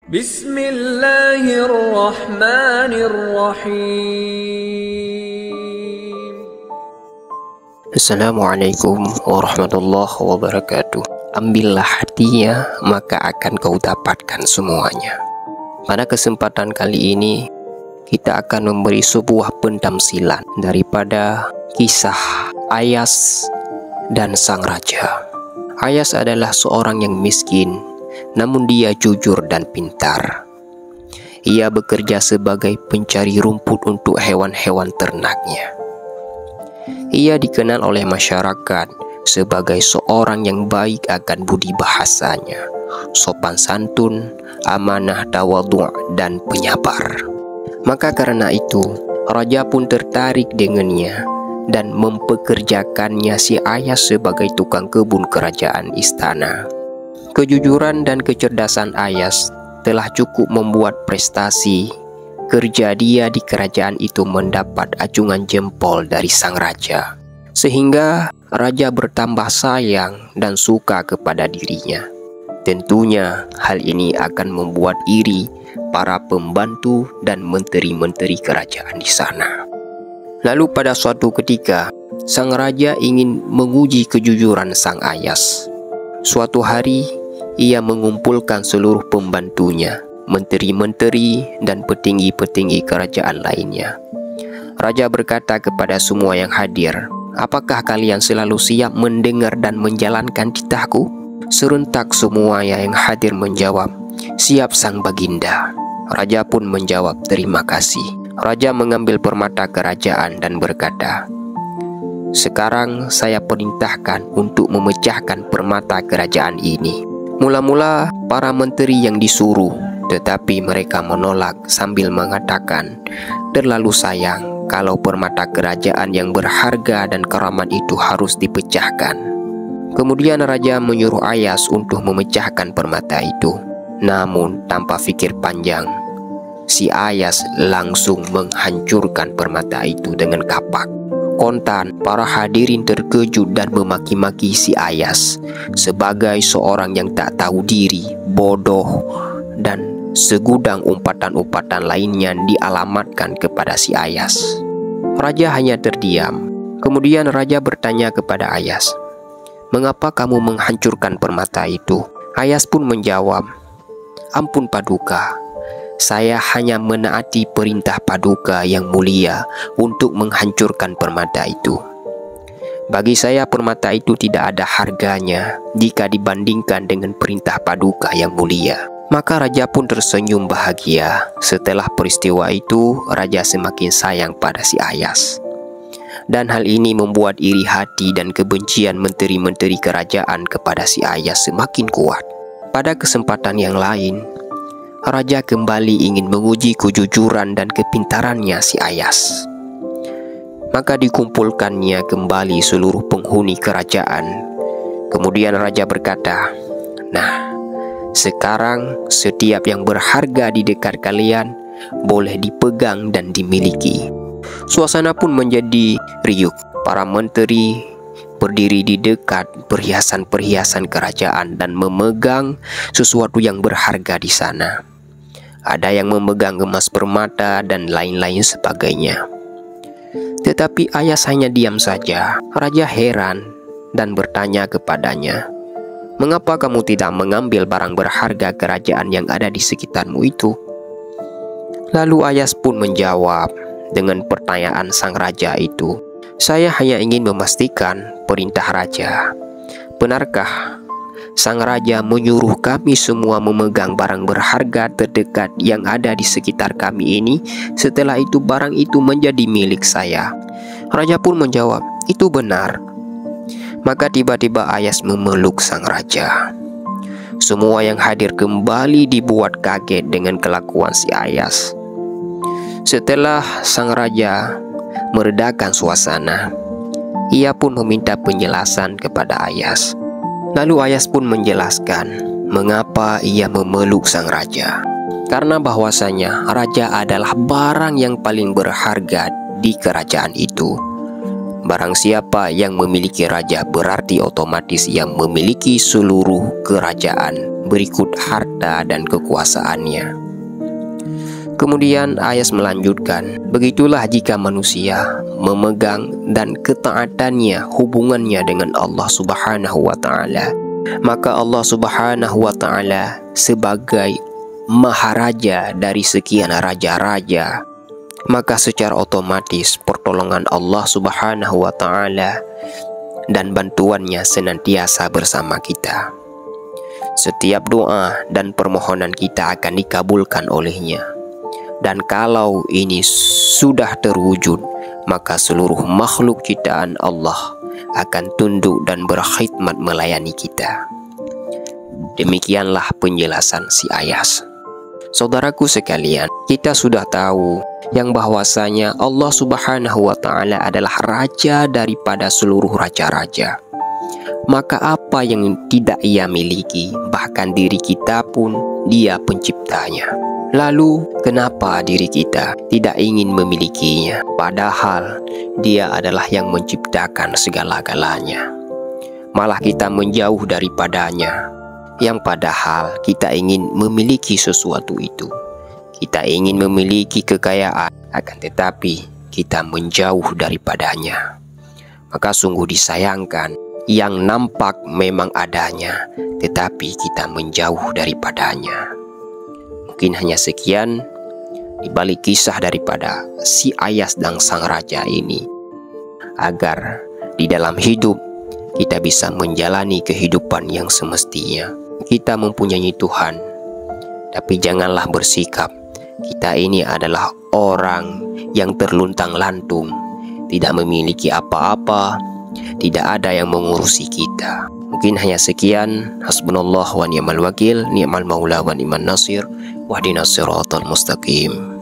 Bismillahirrahmanirrahim. Assalamualaikum warahmatullahi wabarakatuh. Ambillah hatinya, maka akan kau dapatkan semuanya. Pada kesempatan kali ini, kita akan memberi sebuah pentamsilan daripada kisah Ayas dan sang raja. Ayas adalah seorang yang miskin, namun dia jujur dan pintar. Ia bekerja sebagai pencari rumput untuk hewan-hewan ternaknya. Ia dikenal oleh masyarakat sebagai seorang yang baik akan budi bahasanya, sopan santun, amanah, tawadhu' dan penyabar. Maka karena itu, raja pun tertarik dengannya dan mempekerjakannya si Ayas sebagai tukang kebun kerajaan istana. Kejujuran dan kecerdasan Ayas telah cukup membuat prestasi kerja dia di kerajaan itu mendapat acungan jempol dari sang raja, sehingga raja bertambah sayang dan suka kepada dirinya. Tentunya hal ini akan membuat iri para pembantu dan menteri-menteri kerajaan di sana. Lalu pada suatu ketika, sang raja ingin menguji kejujuran sang Ayas. Suatu hari, ia mengumpulkan seluruh pembantunya, menteri-menteri dan petinggi-petinggi kerajaan lainnya. Raja berkata kepada semua yang hadir, "Apakah kalian selalu siap mendengar dan menjalankan titahku?" Serentak semua yang hadir menjawab, "Siap Sang Baginda." Raja pun menjawab, "Terima kasih." Raja mengambil permata kerajaan dan berkata, "Sekarang saya perintahkan untuk memecahkan permata kerajaan ini." Mula-mula para menteri yang disuruh, tetapi mereka menolak sambil mengatakan, "Terlalu sayang kalau permata kerajaan yang berharga dan keramat itu harus dipecahkan." Kemudian raja menyuruh Ayas untuk memecahkan permata itu. Namun tanpa fikir panjang, si Ayas langsung menghancurkan permata itu dengan kapak. Kontan, para hadirin terkejut dan memaki-maki si Ayas sebagai seorang yang tak tahu diri, bodoh, dan segudang umpatan-umpatan lainnya dialamatkan kepada si Ayas. Raja hanya terdiam. Kemudian raja bertanya kepada Ayas, "Mengapa kamu menghancurkan permata itu?" Ayas pun menjawab, "Ampun Paduka, saya hanya menaati perintah Paduka yang mulia untuk menghancurkan permata itu. Bagi saya permata itu tidak ada harganya jika dibandingkan dengan perintah Paduka yang mulia." Maka raja pun tersenyum bahagia. Setelah peristiwa itu, raja semakin sayang pada si Ayas. Dan hal ini membuat iri hati dan kebencian menteri-menteri kerajaan kepada si Ayas semakin kuat. Pada kesempatan yang lain, raja kembali ingin menguji kejujuran dan kepintarannya si Ayas. Maka dikumpulkannya kembali seluruh penghuni kerajaan. Kemudian raja berkata, "Nah, sekarang setiap yang berharga di dekat kalian boleh dipegang dan dimiliki." Suasana pun menjadi riuh. Para menteri berdiri di dekat perhiasan-perhiasan kerajaan dan memegang sesuatu yang berharga di sana. Ada yang memegang emas permata dan lain-lain sebagainya. Tetapi Ayas hanya diam saja. Raja heran dan bertanya kepadanya, "Mengapa kamu tidak mengambil barang berharga kerajaan yang ada di sekitarmu itu?" Lalu Ayas pun menjawab dengan pertanyaan sang raja itu, "Saya hanya ingin memastikan perintah raja. Benarkah sang raja menyuruh kami semua memegang barang berharga terdekat yang ada di sekitar kami ini? Setelah itu barang itu menjadi milik saya." Raja pun menjawab, "Itu benar." Maka tiba-tiba Ayas memeluk sang raja. Semua yang hadir kembali dibuat kaget dengan kelakuan si Ayas. Setelah sang raja meredakan suasana, ia pun meminta penjelasan kepada Ayas. Lalu Ayas pun menjelaskan mengapa ia memeluk sang raja. Karena bahwasanya raja adalah barang yang paling berharga di kerajaan itu. Barang siapa yang memiliki raja berarti otomatis yang memiliki seluruh kerajaan berikut harta dan kekuasaannya. Kemudian ayat melanjutkan, begitulah jika manusia memegang dan ketaatannya hubungannya dengan Allah Subhanahu wa Ta'ala, maka Allah Subhanahu wa Ta'ala sebagai maharaja dari sekian raja-raja, maka secara otomatis pertolongan Allah Subhanahu wa Ta'ala dan bantuannya senantiasa bersama kita. Setiap doa dan permohonan kita akan dikabulkan olehnya. Dan kalau ini sudah terwujud, maka seluruh makhluk ciptaan Allah akan tunduk dan berkhidmat melayani kita. Demikianlah penjelasan si Ayas. Saudaraku sekalian, kita sudah tahu yang bahwasanya Allah Subhanahu wa Ta'ala adalah raja daripada seluruh raja-raja. Maka apa yang tidak ia miliki, bahkan diri kita pun dia penciptanya. Lalu kenapa diri kita tidak ingin memilikinya, padahal dia adalah yang menciptakan segala-galanya? Malah kita menjauh daripadanya, yang padahal kita ingin memiliki sesuatu itu. Kita ingin memiliki kekayaan, akan tetapi kita menjauh daripadanya. Maka sungguh disayangkan, yang nampak memang adanya, tetapi kita menjauh daripadanya. Mungkin hanya sekian di balik kisah daripada si Ayas dan sang raja ini, agar di dalam hidup kita bisa menjalani kehidupan yang semestinya. Kita mempunyai Tuhan, tapi janganlah bersikap kita ini adalah orang yang terluntang-lantung, tidak memiliki apa-apa, tidak ada yang mengurusi kita. Mungkin hanya sekian. Hasbunallah wa ni'mal wakil, ni'mal maula wa ni'man nasir, wahdinas siratal mustaqim.